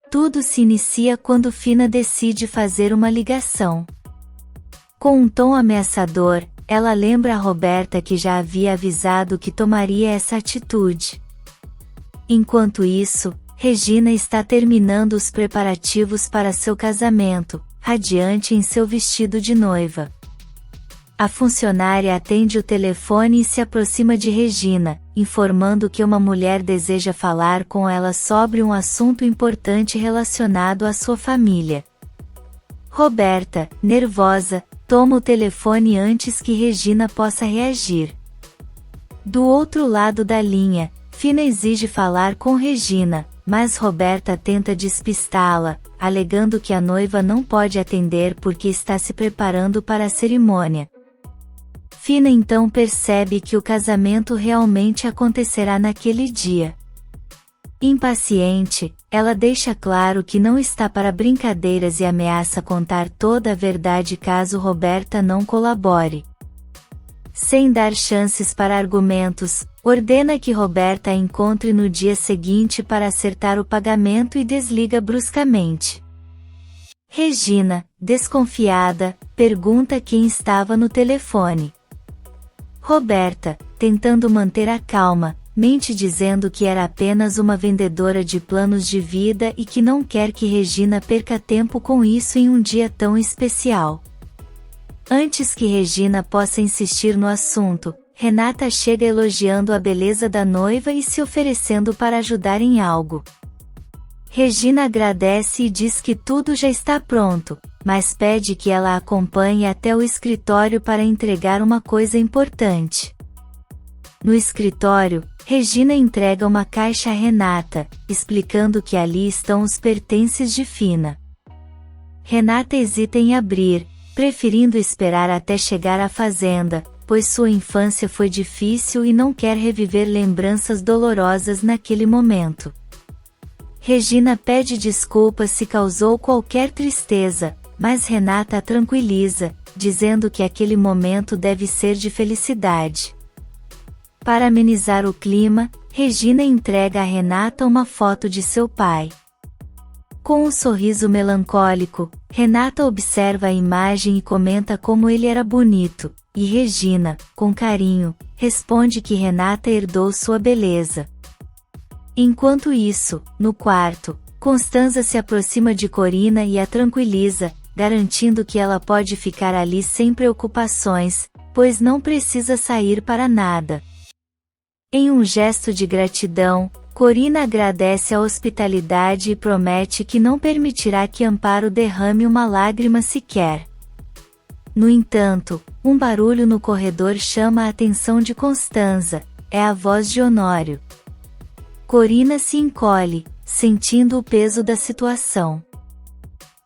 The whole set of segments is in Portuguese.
Tudo se inicia quando Fina decide fazer uma ligação. Com um tom ameaçador, ela lembra a Roberta que já havia avisado que tomaria essa atitude. Enquanto isso, Regina está terminando os preparativos para seu casamento, radiante em seu vestido de noiva. A funcionária atende o telefone e se aproxima de Regina, informando que uma mulher deseja falar com ela sobre um assunto importante relacionado à sua família. Roberta, nervosa, toma o telefone antes que Regina possa reagir. Do outro lado da linha, Fina exige falar com Regina, mas Roberta tenta despistá-la, alegando que a noiva não pode atender porque está se preparando para a cerimônia. Fina então percebe que o casamento realmente acontecerá naquele dia. Impaciente, ela deixa claro que não está para brincadeiras e ameaça contar toda a verdade caso Roberta não colabore. Sem dar chances para argumentos, ordena que Roberta a encontre no dia seguinte para acertar o pagamento e desliga bruscamente. Regina, desconfiada, pergunta quem estava no telefone. Roberta, tentando manter a calma, mente dizendo que era apenas uma vendedora de planos de vida e que não quer que Regina perca tempo com isso em um dia tão especial. Antes que Regina possa insistir no assunto, Renata chega elogiando a beleza da noiva e se oferecendo para ajudar em algo. Regina agradece e diz que tudo já está pronto, mas pede que ela a acompanhe até o escritório para entregar uma coisa importante. No escritório, Regina entrega uma caixa a Renata, explicando que ali estão os pertences de Fina. Renata hesita em abrir, preferindo esperar até chegar à fazenda, pois sua infância foi difícil e não quer reviver lembranças dolorosas naquele momento. Regina pede desculpas se causou qualquer tristeza, mas Renata a tranquiliza, dizendo que aquele momento deve ser de felicidade. Para amenizar o clima, Regina entrega a Renata uma foto de seu pai. Com um sorriso melancólico, Renata observa a imagem e comenta como ele era bonito, e Regina, com carinho, responde que Renata herdou sua beleza. Enquanto isso, no quarto, Constanza se aproxima de Corina e a tranquiliza, garantindo que ela pode ficar ali sem preocupações, pois não precisa sair para nada. Em um gesto de gratidão, Corina agradece a hospitalidade e promete que não permitirá que Amparo derrame uma lágrima sequer. No entanto, um barulho no corredor chama a atenção de Constanza, é a voz de Honório. Corina se encolhe, sentindo o peso da situação.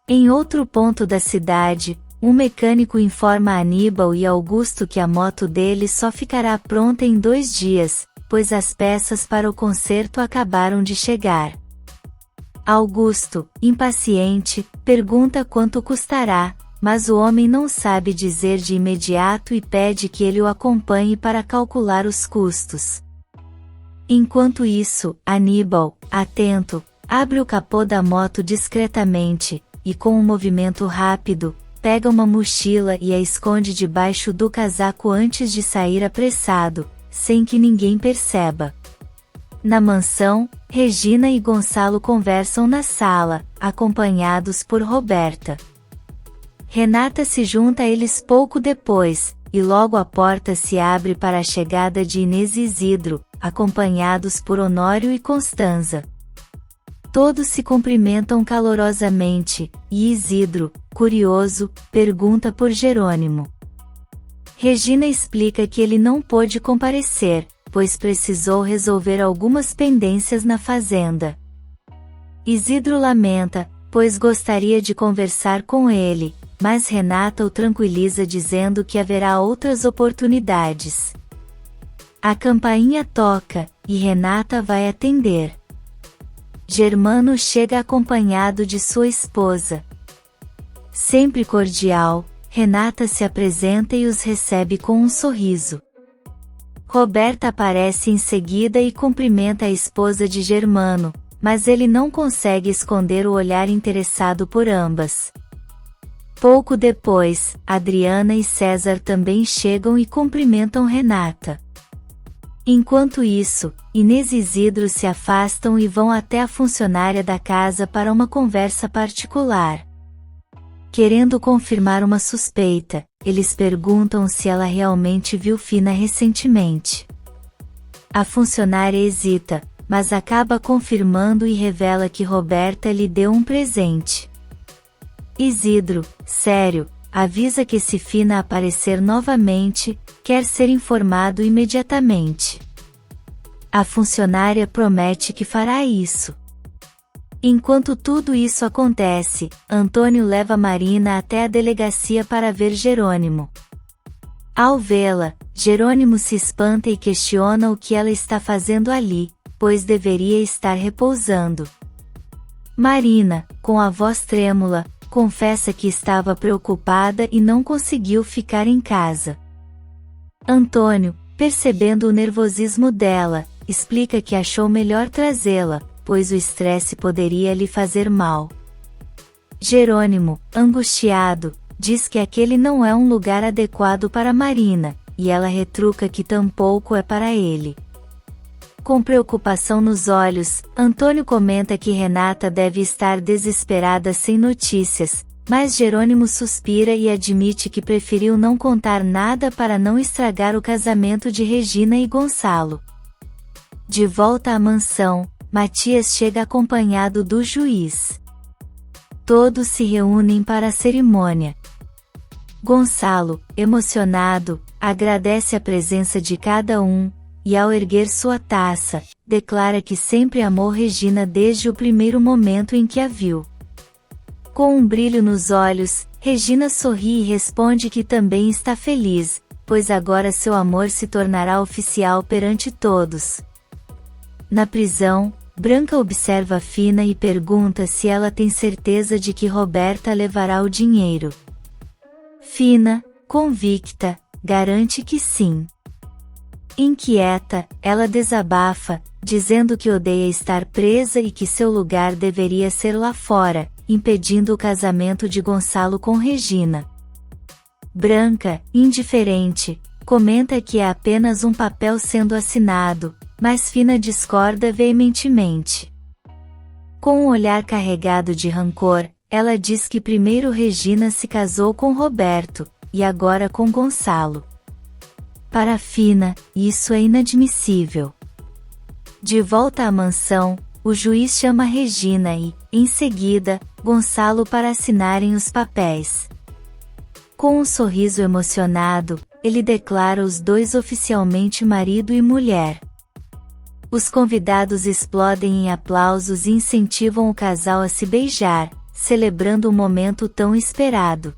Em outro ponto da cidade, um mecânico informa a Aníbal e Augusto que a moto dele só ficará pronta em 2 dias, pois as peças para o conserto acabaram de chegar. Augusto, impaciente, pergunta quanto custará, mas o homem não sabe dizer de imediato e pede que ele o acompanhe para calcular os custos. Enquanto isso, Aníbal, atento, abre o capô da moto discretamente, e com um movimento rápido, pega uma mochila e a esconde debaixo do casaco antes de sair apressado, sem que ninguém perceba. Na mansão, Regina e Gonçalo conversam na sala, acompanhados por Roberta. Renata se junta a eles pouco depois, e logo a porta se abre para a chegada de Inês e Isidro, acompanhados por Honório e Constanza. Todos se cumprimentam calorosamente, e Isidro, curioso, pergunta por Jerônimo. Regina explica que ele não pôde comparecer, pois precisou resolver algumas pendências na fazenda. Isidro lamenta, pois gostaria de conversar com ele, mas Renata o tranquiliza dizendo que haverá outras oportunidades. A campainha toca, e Renata vai atender. Germano chega acompanhado de sua esposa. Sempre cordial, Renata se apresenta e os recebe com um sorriso. Roberta aparece em seguida e cumprimenta a esposa de Germano, mas ele não consegue esconder o olhar interessado por ambas. Pouco depois, Adriana e César também chegam e cumprimentam Renata. Enquanto isso, Inês e Isidro se afastam e vão até a funcionária da casa para uma conversa particular. Querendo confirmar uma suspeita, eles perguntam se ela realmente viu Fina recentemente. A funcionária hesita, mas acaba confirmando e revela que Roberta lhe deu um presente. Isidro, sério, avisa que se Fina aparecer novamente, quer ser informado imediatamente. A funcionária promete que fará isso. Enquanto tudo isso acontece, Antônio leva Marina até a delegacia para ver Jerônimo. Ao vê-la, Jerônimo se espanta e questiona o que ela está fazendo ali, pois deveria estar repousando. Marina, com a voz trêmula, confessa que estava preocupada e não conseguiu ficar em casa. Antônio, percebendo o nervosismo dela, explica que achou melhor trazê-la, pois o estresse poderia lhe fazer mal. Jerônimo, angustiado, diz que aquele não é um lugar adequado para Marina, e ela retruca que tampouco é para ele. Com preocupação nos olhos, Antônio comenta que Renata deve estar desesperada sem notícias, mas Jerônimo suspira e admite que preferiu não contar nada para não estragar o casamento de Regina e Gonçalo. De volta à mansão, Matias chega acompanhado do juiz. Todos se reúnem para a cerimônia. Gonçalo, emocionado, agradece a presença de cada um, e ao erguer sua taça, declara que sempre amou Regina desde o primeiro momento em que a viu. Com um brilho nos olhos, Regina sorri e responde que também está feliz, pois agora seu amor se tornará oficial perante todos. Na prisão, Branca observa Fina e pergunta se ela tem certeza de que Roberta levará o dinheiro. Fina, convicta, garante que sim. Inquieta, ela desabafa, dizendo que odeia estar presa e que seu lugar deveria ser lá fora, impedindo o casamento de Gonçalo com Regina. Branca, indiferente, comenta que é apenas um papel sendo assinado, mas Fina discorda veementemente. Com um olhar carregado de rancor, ela diz que primeiro Regina se casou com Roberto, e agora com Gonçalo. Para Fina, isso é inadmissível. De volta à mansão, o juiz chama Regina e, em seguida, Gonçalo para assinarem os papéis. Com um sorriso emocionado, ele declara os dois oficialmente marido e mulher. Os convidados explodem em aplausos e incentivam o casal a se beijar, celebrando um momento tão esperado.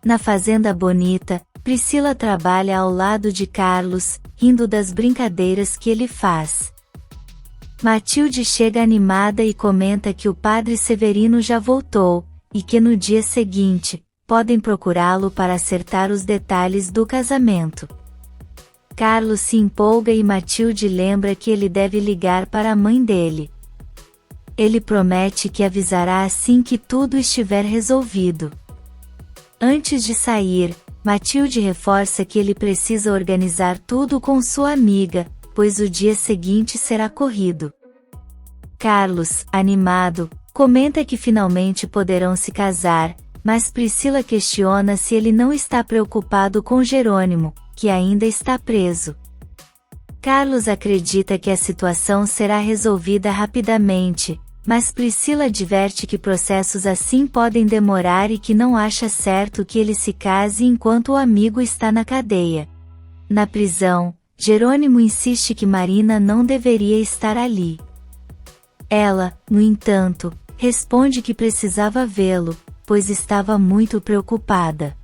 Na Fazenda Bonita, Priscila trabalha ao lado de Carlos, rindo das brincadeiras que ele faz. Matilde chega animada e comenta que o padre Severino já voltou, e que no dia seguinte, podem procurá-lo para acertar os detalhes do casamento. Carlos se empolga e Matilde lembra que ele deve ligar para a mãe dele. Ele promete que avisará assim que tudo estiver resolvido. Antes de sair, Matilde reforça que ele precisa organizar tudo com sua amiga, pois o dia seguinte será corrido. Carlos, animado, comenta que finalmente poderão se casar, mas Priscila questiona se ele não está preocupado com Jerônimo, que ainda está preso. Carlos acredita que a situação será resolvida rapidamente, mas Priscila adverte que processos assim podem demorar e que não acha certo que ele se case enquanto o amigo está na cadeia. Na prisão, Jerônimo insiste que Marina não deveria estar ali. Ela, no entanto, responde que precisava vê-lo, pois estava muito preocupada.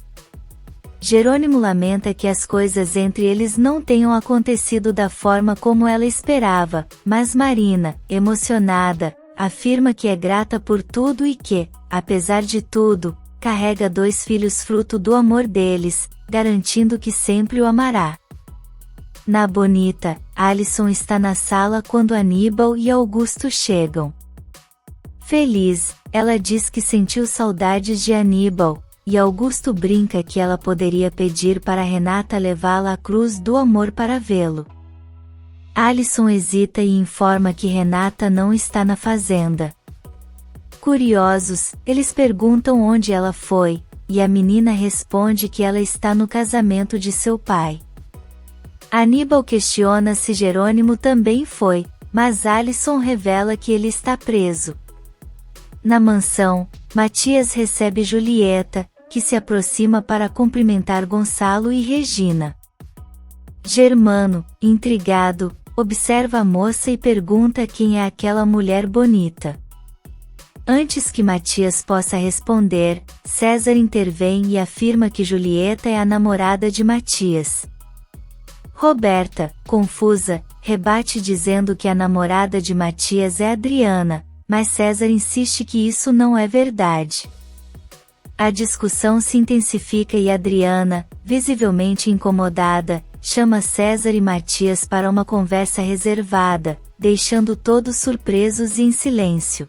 Jerônimo lamenta que as coisas entre eles não tenham acontecido da forma como ela esperava, mas Marina, emocionada, afirma que é grata por tudo e que, apesar de tudo, carrega 2 filhos fruto do amor deles, garantindo que sempre o amará. Na Bonita, Alison está na sala quando Aníbal e Augusto chegam. Feliz, ela diz que sentiu saudades de Aníbal, e Augusto brinca que ela poderia pedir para Renata levá-la à Cruz do Amor para vê-lo. Alison hesita e informa que Renata não está na fazenda. Curiosos, eles perguntam onde ela foi, e a menina responde que ela está no casamento de seu pai. Aníbal questiona se Jerônimo também foi, mas Alison revela que ele está preso. Na mansão, Matias recebe Julieta, que se aproxima para cumprimentar Gonçalo e Regina. Germano, intrigado, observa a moça e pergunta quem é aquela mulher bonita. Antes que Matias possa responder, César intervém e afirma que Julieta é a namorada de Matias. Roberta, confusa, rebate dizendo que a namorada de Matias é Adriana, mas César insiste que isso não é verdade. A discussão se intensifica e Adriana, visivelmente incomodada, chama César e Matias para uma conversa reservada, deixando todos surpresos e em silêncio.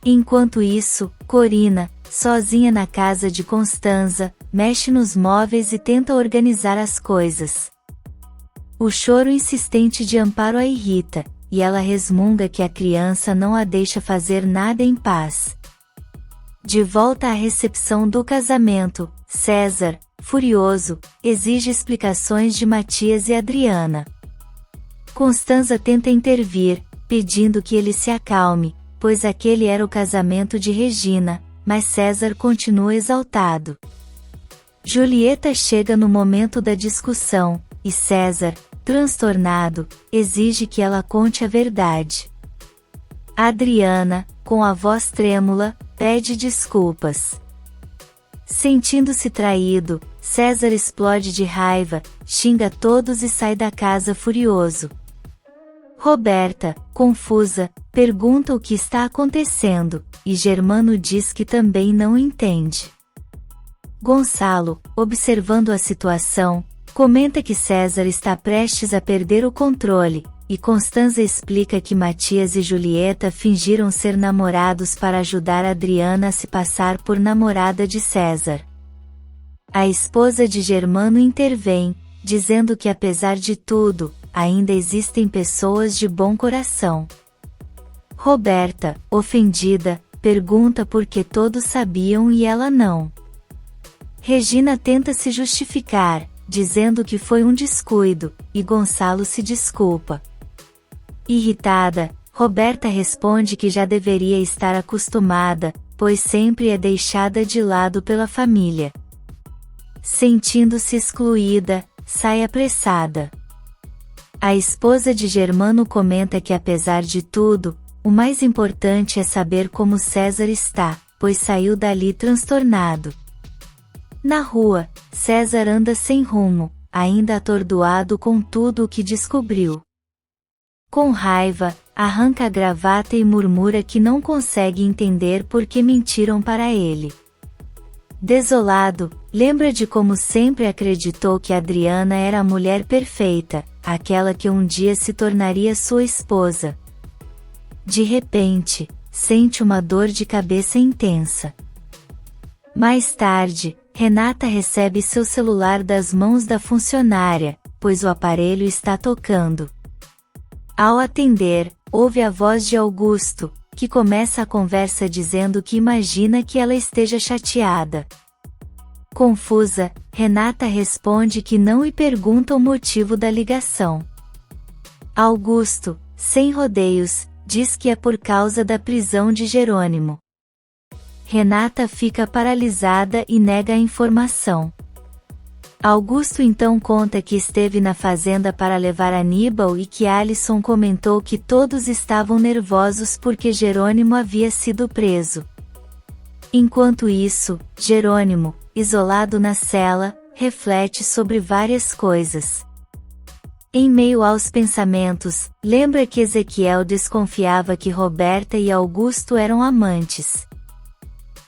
Enquanto isso, Corina, sozinha na casa de Constanza, mexe nos móveis e tenta organizar as coisas. O choro insistente de Amparo a irrita, e ela resmunga que a criança não a deixa fazer nada em paz. De volta à recepção do casamento, César, furioso, exige explicações de Matias e Adriana. Constanza tenta intervir, pedindo que ele se acalme, pois aquele era o casamento de Regina, mas César continua exaltado. Julieta chega no momento da discussão, e César, transtornado, exige que ela conte a verdade. Adriana, com a voz trêmula, pede desculpas. Sentindo-se traído, César explode de raiva, xinga todos e sai da casa furioso. Roberta, confusa, pergunta o que está acontecendo, e Germano diz que também não entende. Gonçalo, observando a situação, comenta que César está prestes a perder o controle, e Constanza explica que Matias e Julieta fingiram ser namorados para ajudar Adriana a se passar por namorada de César. A esposa de Germano intervém, dizendo que apesar de tudo, ainda existem pessoas de bom coração. Roberta, ofendida, pergunta por que todos sabiam e ela não. Regina tenta se justificar, dizendo que foi um descuido, e Gonçalo se desculpa. Irritada, Roberta responde que já deveria estar acostumada, pois sempre é deixada de lado pela família. Sentindo-se excluída, sai apressada. A esposa de Germano comenta que apesar de tudo, o mais importante é saber como César está, pois saiu dali transtornado. Na rua, César anda sem rumo, ainda atordoado com tudo o que descobriu. Com raiva, arranca a gravata e murmura que não consegue entender por que mentiram para ele. Desolado, lembra de como sempre acreditou que Adriana era a mulher perfeita, aquela que um dia se tornaria sua esposa. De repente, sente uma dor de cabeça intensa. Mais tarde, Renata recebe seu celular das mãos da funcionária, pois o aparelho está tocando. Ao atender, ouve a voz de Augusto, que começa a conversa dizendo que imagina que ela esteja chateada. Confusa, Renata responde que não e pergunta o motivo da ligação. Augusto, sem rodeios, diz que é por causa da prisão de Jerônimo. Renata fica paralisada e nega a informação. Augusto então conta que esteve na fazenda para levar Aníbal e que Alison comentou que todos estavam nervosos porque Jerônimo havia sido preso. Enquanto isso, Jerônimo, isolado na cela, reflete sobre várias coisas. Em meio aos pensamentos, lembra que Ezequiel desconfiava que Roberta e Augusto eram amantes.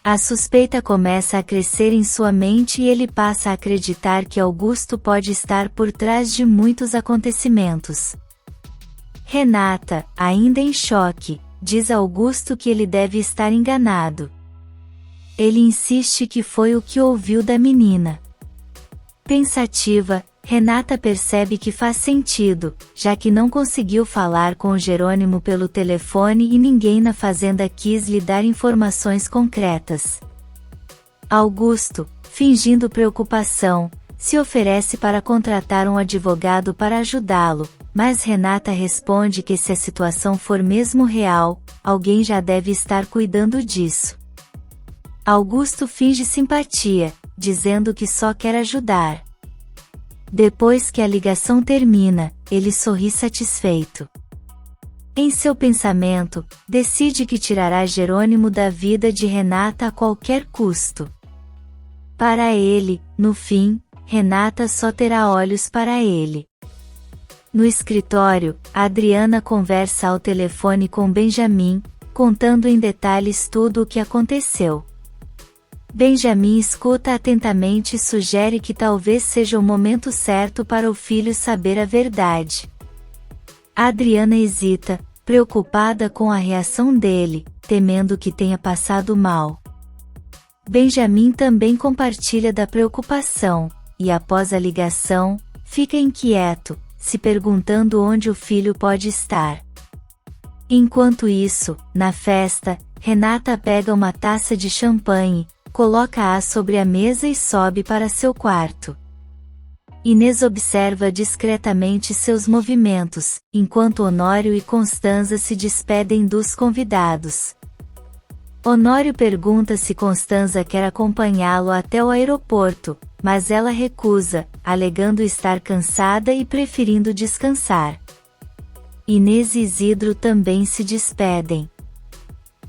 A suspeita começa a crescer em sua mente e ele passa a acreditar que Augusto pode estar por trás de muitos acontecimentos. Renata, ainda em choque, diz a Augusto que ele deve estar enganado. Ele insiste que foi o que ouviu da menina. Pensativa, Renata percebe que faz sentido, já que não conseguiu falar com o Jerônimo pelo telefone e ninguém na fazenda quis lhe dar informações concretas. Augusto, fingindo preocupação, se oferece para contratar um advogado para ajudá-lo, mas Renata responde que se a situação for mesmo real, alguém já deve estar cuidando disso. Augusto finge simpatia, dizendo que só quer ajudar. Depois que a ligação termina, ele sorri satisfeito. Em seu pensamento, decide que tirará Jerônimo da vida de Renata a qualquer custo. Para ele, no fim, Renata só terá olhos para ele. No escritório, Adriana conversa ao telefone com Benjamin, contando em detalhes tudo o que aconteceu. Benjamin escuta atentamente e sugere que talvez seja o momento certo para o filho saber a verdade. Adriana hesita, preocupada com a reação dele, temendo que tenha passado mal. Benjamin também compartilha da preocupação, e após a ligação, fica inquieto, se perguntando onde o filho pode estar. Enquanto isso, na festa, Renata pega uma taça de champanhe, coloca-a sobre a mesa e sobe para seu quarto. Inês observa discretamente seus movimentos, enquanto Honório e Constanza se despedem dos convidados. Honório pergunta se Constanza quer acompanhá-lo até o aeroporto, mas ela recusa, alegando estar cansada e preferindo descansar. Inês e Isidro também se despedem.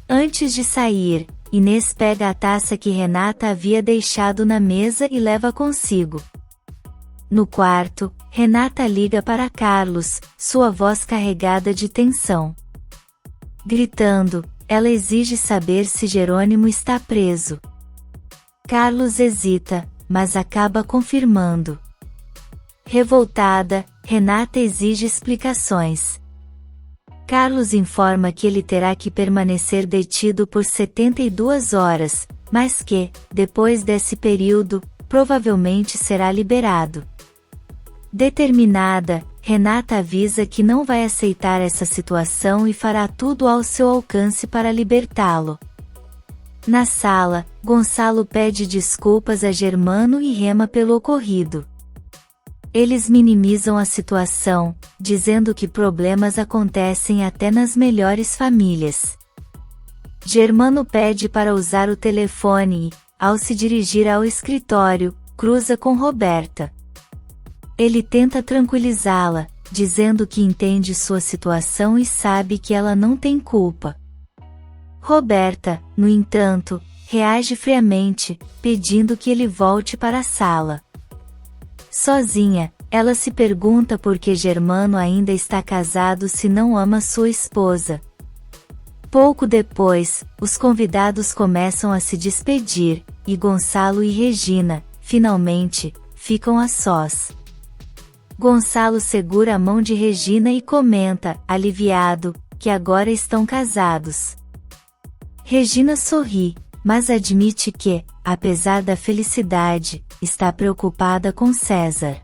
Antes de sair, Inês pega a taça que Renata havia deixado na mesa e leva consigo. No quarto, Renata liga para Carlos, sua voz carregada de tensão. Gritando, ela exige saber se Jerônimo está preso. Carlos hesita, mas acaba confirmando. Revoltada, Renata exige explicações. Carlos informa que ele terá que permanecer detido por 72 horas, mas que, depois desse período, provavelmente será liberado. Determinada, Renata avisa que não vai aceitar essa situação e fará tudo ao seu alcance para libertá-lo. Na sala, Gonçalo pede desculpas a Germano e Rema pelo ocorrido. Eles minimizam a situação, dizendo que problemas acontecem até nas melhores famílias. Germano pede para usar o telefone e, ao se dirigir ao escritório, cruza com Roberta. Ele tenta tranquilizá-la, dizendo que entende sua situação e sabe que ela não tem culpa. Roberta, no entanto, reage friamente, pedindo que ele volte para a sala. Sozinha, ela se pergunta por que Germano ainda está casado se não ama sua esposa. Pouco depois, os convidados começam a se despedir, e Gonçalo e Regina, finalmente, ficam a sós. Gonçalo segura a mão de Regina e comenta, aliviado, que agora estão casados. Regina sorri, mas admite que, apesar da felicidade, está preocupada com César.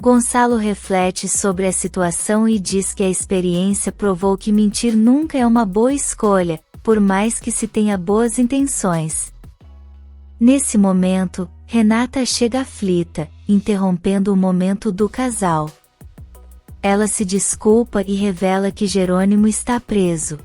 Gonçalo reflete sobre a situação e diz que a experiência provou que mentir nunca é uma boa escolha, por mais que se tenha boas intenções. Nesse momento, Renata chega aflita, interrompendo o momento do casal. Ela se desculpa e revela que Jerônimo está preso.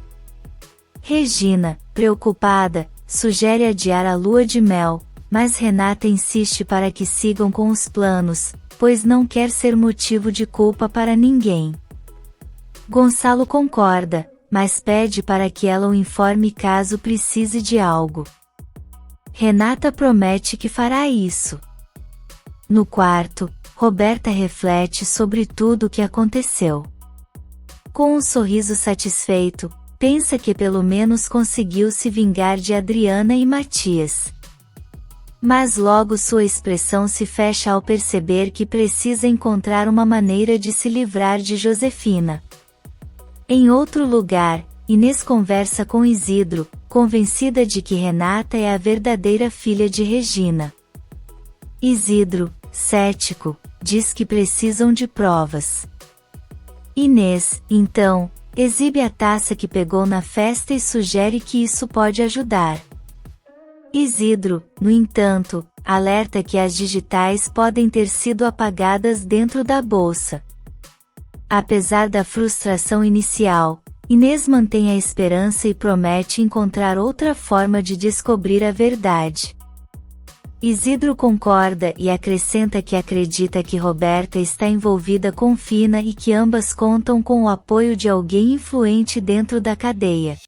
Regina, preocupada, sugere adiar a lua de mel, mas Renata insiste para que sigam com os planos, pois não quer ser motivo de culpa para ninguém. Gonçalo concorda, mas pede para que ela o informe caso precise de algo. Renata promete que fará isso. No quarto, Roberta reflete sobre tudo o que aconteceu. Com um sorriso satisfeito, pensa que pelo menos conseguiu se vingar de Adriana e Matias. Mas logo sua expressão se fecha ao perceber que precisa encontrar uma maneira de se livrar de Josefina. Em outro lugar, Inês conversa com Isidro, convencida de que Renata é a verdadeira filha de Regina. Isidro, cético, diz que precisam de provas. Inês, então, exibe a taça que pegou na festa e sugere que isso pode ajudar. Isidro, no entanto, alerta que as digitais podem ter sido apagadas dentro da bolsa. Apesar da frustração inicial, Inês mantém a esperança e promete encontrar outra forma de descobrir a verdade. Isidro concorda e acrescenta que acredita que Roberta está envolvida com Fina e que ambas contam com o apoio de alguém influente dentro da cadeia.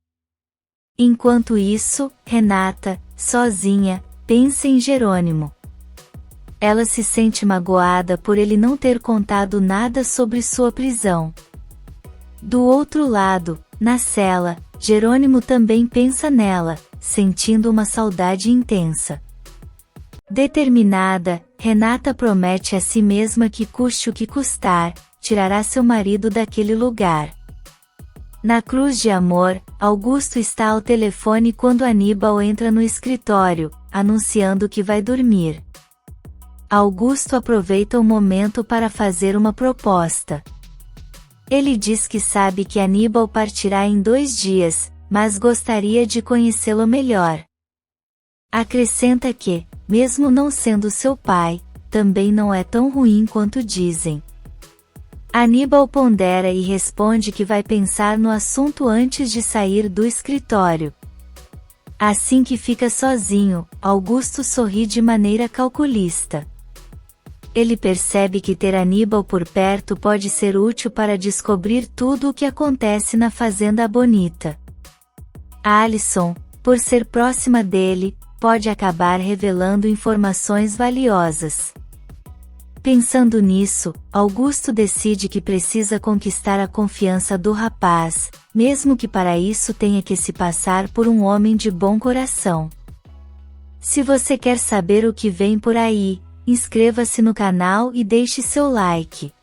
Enquanto isso, Renata, sozinha, pensa em Jerônimo. Ela se sente magoada por ele não ter contado nada sobre sua prisão. Do outro lado, na cela, Jerônimo também pensa nela, sentindo uma saudade intensa. Determinada, Renata promete a si mesma que custe o que custar, tirará seu marido daquele lugar. Na Cruz de Amor, Augusto está ao telefone quando Aníbal entra no escritório, anunciando que vai dormir. Augusto aproveita o momento para fazer uma proposta. Ele diz que sabe que Aníbal partirá em 2 dias, mas gostaria de conhecê-lo melhor. Acrescenta que, mesmo não sendo seu pai, também não é tão ruim quanto dizem. Aníbal pondera e responde que vai pensar no assunto antes de sair do escritório. Assim que fica sozinho, Augusto sorri de maneira calculista. Ele percebe que ter Aníbal por perto pode ser útil para descobrir tudo o que acontece na Fazenda Bonita. Alison, por ser próxima dele, pode acabar revelando informações valiosas. Pensando nisso, Augusto decide que precisa conquistar a confiança do rapaz, mesmo que para isso tenha que se passar por um homem de bom coração. Se você quer saber o que vem por aí, inscreva-se no canal e deixe seu like.